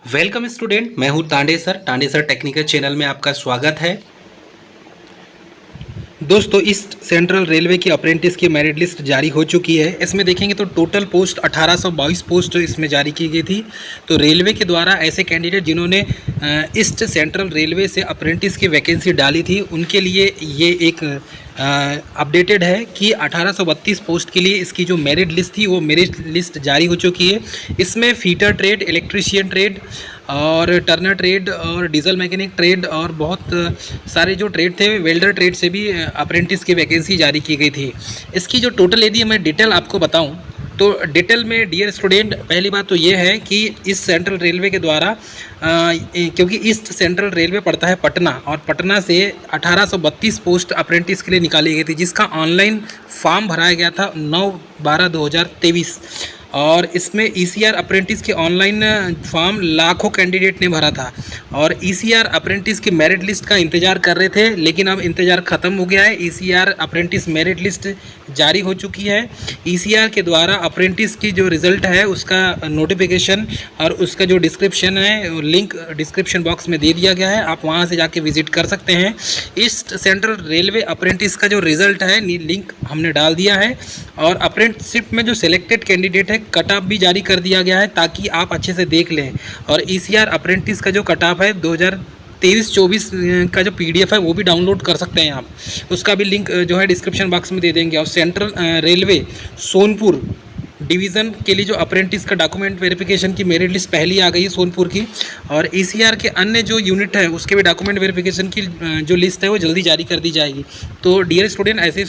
Welcome student, मैं हूं Tande sir technical channel में आपका स्वागत है। दोस्तों, ईस्ट सेंट्रल रेलवे की अप्रेंटिस की मेरिट लिस्ट जारी हो चुकी है। इसमें देखेंगे तो टोटल पोस्ट 1822 पोस्ट इसमें जारी की गई थी। तो रेलवे के द्वारा ऐसे कैंडिडेट जिन्होंने ईस्ट सेंट्रल रेलवे से अप्रेंटिस की वैकेंसी डाली थी उनके लिए ये एक अपडेटेड है कि 1832 पोस्ट के लिए इसकी जो मेरिट लिस्ट थी वो मेरिट लिस्ट जारी हो चुकी है। इसमें फीटर ट्रेड, इलेक्ट्रीशियन ट्रेड और टर्नर ट्रेड और डीजल मैकेनिक ट्रेड और बहुत सारे जो ट्रेड थे, वेल्डर ट्रेड से भी अप्रेंटिस की वैकेंसी जारी की गई थी। इसकी जो टोटल यदि मैं डिटेल आपको बताऊं तो डिटेल में डियर स्टूडेंट, पहली बात तो ये है कि इस सेंट्रल रेलवे के द्वारा क्योंकि ईस्ट सेंट्रल रेलवे पड़ता है पटना और पटना से 1832 पोस्ट अप्रेंटिस के लिए निकाली गई थी, जिसका ऑनलाइन फॉर्म भराया गया था 9/12/2023 और इसमें ईसीआर अप्रेंटिस के ऑनलाइन फॉर्म लाखों कैंडिडेट ने भरा था और ईसीआर अप्रेंटिस की मेरिट लिस्ट का इंतज़ार कर रहे थे, लेकिन अब इंतज़ार ख़त्म हो गया है। ईसीआर अप्रेंटिस मेरिट लिस्ट जारी हो चुकी है। ईसीआर के द्वारा अप्रेंटिस की जो रिज़ल्ट है उसका नोटिफिकेशन और उसका जो डिस्क्रिप्शन है, लिंक डिस्क्रिप्शन बॉक्स में दे दिया गया है, आप वहां से जाके विजिट कर सकते हैं। ईस्ट सेंट्रल रेलवे अप्रेंटिस का जो रिज़ल्ट है लिंक हमने डाल दिया है और अप्रेंटिसशिप में जो सिलेक्टेड कैंडिडेट है कट ऑफ भी जारी कर दिया गया है ताकि आप अच्छे से देख लें। और ईसीआर अप्रेंटिस का जो कट ऑफ है 2023-24 का जो पीडीएफ है वो भी डाउनलोड कर सकते हैं आप, उसका भी लिंक जो है डिस्क्रिप्शन बॉक्स में दे देंगे। और सेंट्रल रेलवे सोनपुर डिवीज़न के लिए जो अप्रेंटिस का डॉक्यूमेंट वेरिफिकेशन की मेरिट लिस्ट पहली आ गई है सोनपुर की, और ईसीआर के अन्य जो यूनिट है उसके भी डॉक्यूमेंट वेरिफिकेशन की जो लिस्ट है वो जल्दी जारी कर दी जाएगी। तो डियर स्टूडेंट, ऐसे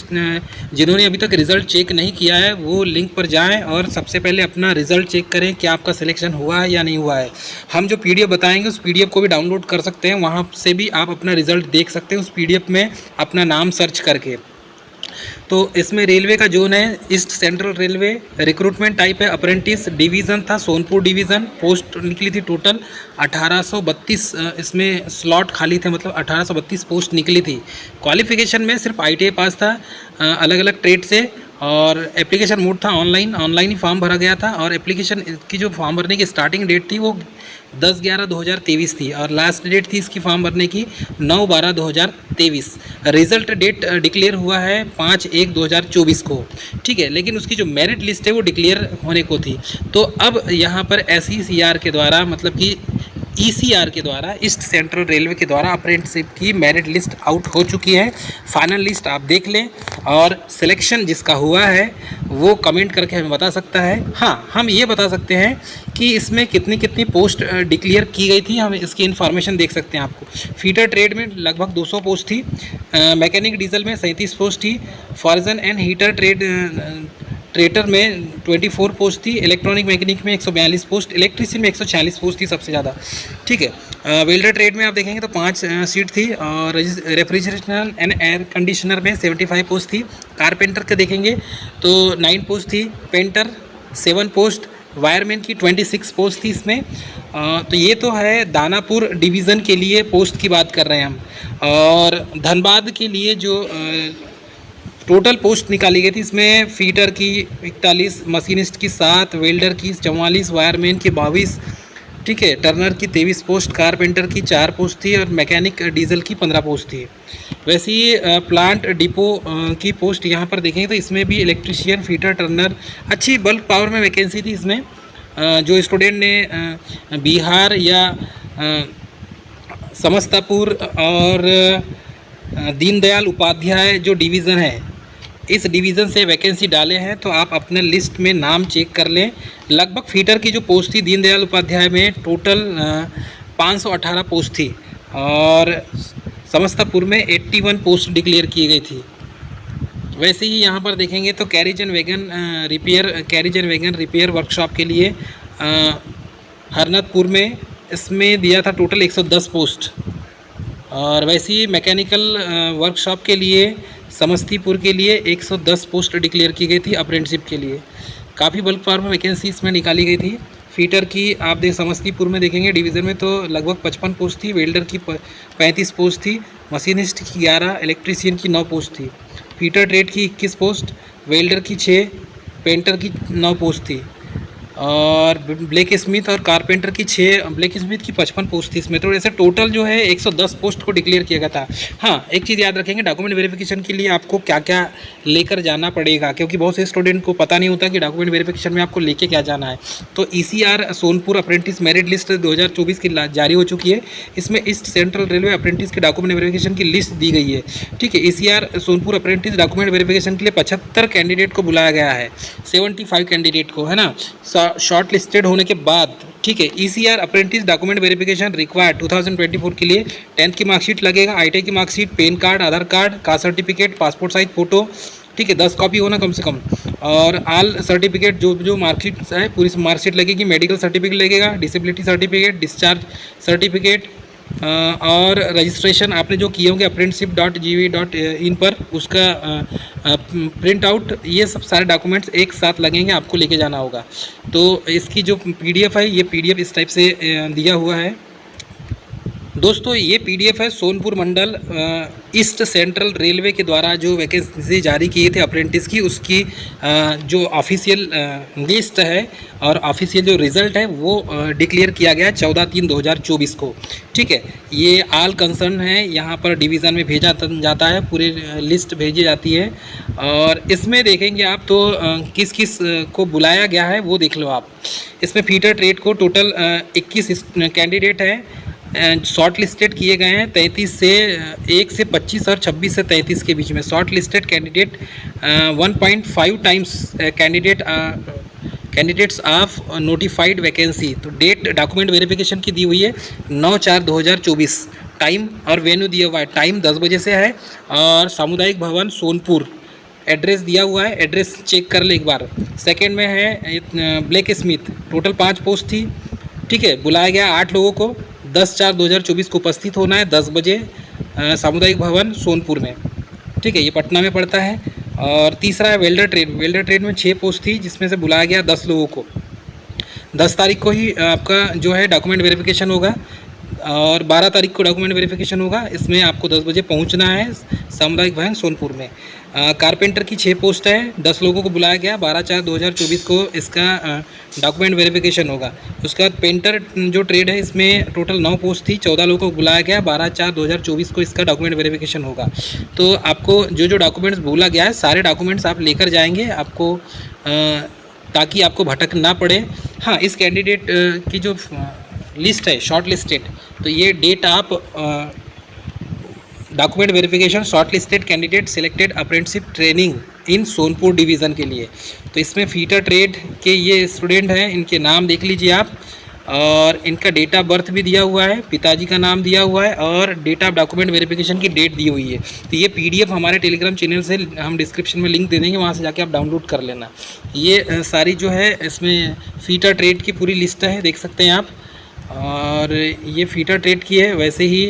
जिन्होंने अभी तक रिज़ल्ट चेक नहीं किया है वो लिंक पर जाएं और सबसे पहले अपना रिज़ल्ट चेक करें कि आपका सिलेक्शन हुआ है या नहीं हुआ है। हम जो पीडीएफ बताएंगे उस पीडीएफ को भी डाउनलोड कर सकते हैं, वहाँ से भी आप अपना रिज़ल्ट देख सकते हैं उस पीडीएफ में अपना नाम सर्च करके। तो इसमें रेलवे का जोन है east central railway, recruitment type है अप्रेंटिस, डिवीज़न था सोनपुर डिवीज़न, पोस्ट निकली थी टोटल 1832, इसमें स्लॉट खाली थे, मतलब 1832 पोस्ट निकली थी। क्वालिफिकेशन में सिर्फ ITI पास था अलग अलग ट्रेड से, और एप्लीकेशन मोड था ऑनलाइन ही फॉर्म भरा गया था। और एप्लीकेशन की जो फॉर्म भरने की स्टार्टिंग डेट थी वो 10/11/2023 थी और लास्ट डेट थी इसकी फॉर्म भरने की 9/12/2023। रिज़ल्ट डेट डिक्लेयर हुआ है 5/1/2024 को, ठीक है, लेकिन उसकी जो मेरिट लिस्ट है वो डिक्लेयर होने को थी। तो अब यहाँ पर SECR के द्वारा, मतलब कि ECR के द्वारा, ईस्ट सेंट्रल रेलवे के द्वारा अप्रेंटिसशिप की मेरिट लिस्ट आउट हो चुकी है। फाइनल लिस्ट आप देख लें और सिलेक्शन जिसका हुआ है वो कमेंट करके हमें बता सकता है। हाँ, हम ये बता सकते हैं कि इसमें कितनी कितनी पोस्ट डिक्लेयर की गई थी, हम इसकी इन्फॉर्मेशन देख सकते हैं आपको। फीटर ट्रेड में लगभग 200 पोस्ट थी, मैकेनिक डीजल में 37 पोस्ट थी, फॉर्जन एंड हीटर ट्रेटर में 24 पोस्ट थी, इलेक्ट्रॉनिक मैकेनिक में 142 पोस्ट, इलेक्ट्रीशियन में 146 पोस्ट थी सबसे ज़्यादा, ठीक है। वेल्डर ट्रेड में आप देखेंगे तो 5 सीट थी और रेफ्रिजरेशन एंड एयर कंडीशनर में 75 पोस्ट थी। कारपेंटर के देखेंगे तो 9 पोस्ट थी, पेंटर 7 पोस्ट, वायरमैन की 26 पोस्ट थी इसमें। तो ये तो है दानापुर डिवीज़न के लिए पोस्ट की बात कर रहे हैं हम। और धनबाद के लिए जो टोटल पोस्ट निकाली गई थी इसमें फीटर की 41, मशीनिस्ट की 7, वेल्डर की 44, वायरमैन की 22, ठीक है, टर्नर की 23 पोस्ट, कारपेंटर की 4 पोस्ट थी और मैकेनिक डीजल की 15 पोस्ट थी। वैसे ही प्लांट डिपो की पोस्ट यहाँ पर देखेंगे तो इसमें भी इलेक्ट्रीशियन, फीटर, टर्नर, अच्छी बल्क पावर में वैकेंसी थी इसमें। जो स्टूडेंट ने बिहार या समस्तीपुर और दीनदयाल उपाध्याय जो डिवीज़न है इस डिवीज़न से वैकेंसी डाले हैं तो आप अपने लिस्ट में नाम चेक कर लें। लगभग फीटर की जो पोस्ट थी दीनदयाल उपाध्याय में टोटल 518 पोस्ट थी और समस्तीपुर में 81 पोस्ट डिक्लेयर की गई थी। वैसे ही यहाँ पर देखेंगे तो carriage and wagon repair workshop के लिए हरनतपुर में इसमें दिया था टोटल 110 पोस्ट। और वैसे ही मैकेनिकल वर्कशॉप के लिए समस्तीपुर के लिए 110 पोस्ट डिक्लेयर की गई थी अप्रेंटिसशिप के लिए। काफ़ी बल्क पावर में वैकेंसी इसमें निकाली गई थी। फीटर की आप समस्तीपुर में देखेंगे डिवीज़न में तो लगभग 55 पोस्ट थी, वेल्डर की 35 पोस्ट थी, मशीनिस्ट की 11, इलेक्ट्रीशियन की 9 पोस्ट थी, फीटर ट्रेड की 21 पोस्ट, वेल्डर की 6, पेंटर की 9 पोस्ट थी। और ब्लैक स्मिथ और कारपेंटर की 6, ब्लैक स्मिथ की 55 पोस्ट थी इसमें। तो ऐसे टोटल जो है 110 पोस्ट को डिक्लेयर किया गया था। हाँ, एक चीज़ याद रखेंगे, डॉक्यूमेंट वेरिफिकेशन के लिए आपको क्या क्या लेकर जाना पड़ेगा, क्योंकि बहुत से स्टूडेंट को पता नहीं होता कि डॉक्यूमेंट वेरिफिकेशन में आपको लेके क्या जाना है। तो ECR Sonpur apprentice merit list 2024 की जारी हो चुकी है। इसमें ईस्ट सेंट्रल रेलवे अप्रेंटिस के डॉक्यूमेंट वेरिफिकेशन की लिस्ट दी गई है। ठीक है, ECR Sonpur apprentice document verification के लिए 75 कैंडिडेट को बुलाया गया है, 75 कैंडिडेट को, है ना, शॉर्ट लिस्टेड होने के बाद। ठीक है, ECR apprentice document verification required 2024 के लिए 10th की मार्कशीट लगेगा, ITI की marksheet, PAN card, Aadhaar card, caste certificate, passport size photo, ठीक है, 10 कॉपी होना कम से कम, और ऑल सर्टिफिकेट जो मार्कशीट है पूरी मार्कशीट लगेगी, मेडिकल सर्टिफिकेट लगेगा, डिसेबिलिटी सर्टिफिकेट, डिस्चार्ज सर्टिफिकेट, और रजिस्ट्रेशन आपने जो किए होंगे apprenticeship.gv.in पर उसका प्रिंट आउट, ये सब सारे डॉक्यूमेंट्स एक साथ लगेंगे, आपको लेके जाना होगा। तो इसकी जो PDF है, ये PDF इस टाइप से दिया हुआ है दोस्तों। ये PDF है सोनपुर मंडल ईस्ट सेंट्रल रेलवे के द्वारा जो वैकेंसी जारी किए थे अप्रेंटिस की, उसकी जो ऑफिशियल लिस्ट है और ऑफिशियल जो रिज़ल्ट है वो डिक्लेयर किया गया 14/3/2024 को। ठीक है, ये आल कंसर्न है, यहाँ पर डिवीज़न में भेजा जाता है, पूरी लिस्ट भेजी जाती है, और इसमें देखेंगे आप तो किस किस को बुलाया गया है वो देख लो आप। इसमें फीटर ट्रेड को टोटल 21 कैंडिडेट हैं शॉर्ट लिस्टेड किए गए हैं, 33 से 1 से 25 और 26 से 33 के बीच में short listed candidate 1.5 times candidates of notified vacancy. तो डेट डॉक्यूमेंट वेरिफिकेशन की दी हुई है 9/4/2024, टाइम और वेन्यू दिया हुआ है, टाइम 10 बजे से है, और सामुदायिक भवन सोनपुर, एड्रेस दिया हुआ है, एड्रेस चेक कर ले एक बार। सेकेंड में है ब्लैक स्मिथ, टोटल 5 पोस्ट थी। ठीक है, बुलाया गया 8 लोगों को, 10/4/2024 को उपस्थित होना है 10 बजे सामुदायिक भवन सोनपुर में। ठीक है, ये पटना में पड़ता है। और तीसरा है वेल्डर ट्रेड, वेल्डर ट्रेड में 6 पोस्ट थी, जिसमें से बुलाया गया 10 लोगों को। 10 तारीख को ही आपका जो है डॉक्यूमेंट वेरिफिकेशन होगा, और 12 तारीख को डॉक्यूमेंट वेरिफिकेशन होगा। इसमें आपको 10 बजे पहुंचना है सामुदायिक भवन सोनपुर में। कारपेंटर की 6 पोस्ट है, 10 लोगों को बुलाया गया, 12/4/2024 को इसका डॉक्यूमेंट वेरिफिकेशन होगा। उसके बाद पेंटर जो ट्रेड है, इसमें टोटल 9 पोस्ट थी, 14 लोगों को बुलाया गया, 12/4/2024 को इसका डॉक्यूमेंट वेरिफिकेशन होगा। तो आपको जो डॉक्यूमेंट्स बोला गया है सारे डॉक्यूमेंट्स आप लेकर जाएंगे, आपको ताकि आपको भटक ना पड़े। हाँ, इस कैंडिडेट की जो लिस्ट है शॉर्ट लिस्टेड, तो ये डेट आप document verification short listed candidate selected apprenticeship training in Sonpur division के लिए। तो इसमें फीटर ट्रेड के ये स्टूडेंट हैं, इनके नाम देख लीजिए आप, और इनका डेट ऑफ बर्थ भी दिया हुआ है, पिताजी का नाम दिया हुआ है, और डेट ऑफ डॉक्यूमेंट वेरिफिकेशन की डेट दी हुई है। तो ये PDF हमारे टेलीग्राम चैनल से हम डिस्क्रिप्शन में लिंक दे देंगे, वहाँ से जाके आप डाउनलोड कर लेना। ये सारी जो है इसमें फीटर ट्रेड की पूरी लिस्ट है, देख सकते हैं आप, और ये फीटर ट्रेड की है। वैसे ही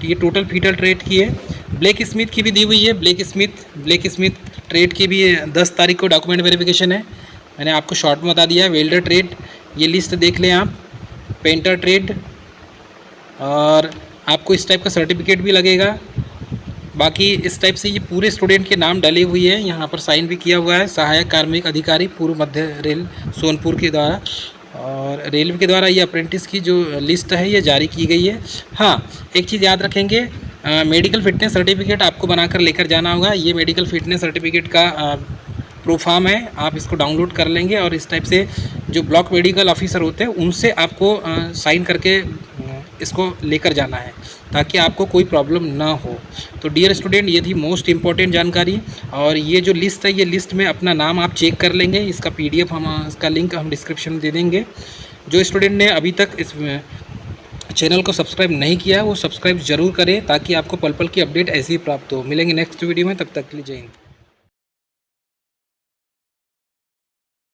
ये टोटल फीटर ट्रेड की है। ब्लैक स्मिथ की भी दी हुई है, ब्लैक स्मिथ ट्रेड की भी 10 तारीख को डॉक्यूमेंट वेरिफिकेशन है, मैंने आपको शॉर्ट में बता दिया। वेल्डर ट्रेड, ये लिस्ट देख लें आप, पेंटर ट्रेड, और आपको इस टाइप का सर्टिफिकेट भी लगेगा। बाकी इस टाइप से ये पूरे स्टूडेंट के नाम डले हुए हैं, यहाँ पर साइन भी किया हुआ है सहायक कार्मिक अधिकारी पूर्व मध्य रेल सोनपुर के द्वारा, और रेलवे के द्वारा ये अप्रेंटिस की जो लिस्ट है ये जारी की गई है। हाँ, एक चीज़ याद रखेंगे, मेडिकल फिटनेस सर्टिफिकेट आपको बनाकर लेकर जाना होगा। ये मेडिकल फिटनेस सर्टिफिकेट का प्रूफ फॉर्म है, आप इसको डाउनलोड कर लेंगे, और इस टाइप से जो ब्लॉक मेडिकल ऑफिसर होते हैं उनसे आपको साइन करके इसको लेकर जाना है, ताकि आपको कोई प्रॉब्लम ना हो। तो डियर स्टूडेंट, ये थी मोस्ट इम्पॉर्टेंट जानकारी, और ये जो लिस्ट है, ये लिस्ट में अपना नाम आप चेक कर लेंगे। इसका PDF इसका लिंक हम डिस्क्रिप्शन में दे देंगे। जो स्टूडेंट ने अभी तक इस चैनल को सब्सक्राइब नहीं किया वो सब्सक्राइब ज़रूर करें, ताकि आपको पल पल की अपडेट ऐसी ही प्राप्त हो। मिलेंगे नेक्स्ट वीडियो में, तब तक के लिए जय हिंद।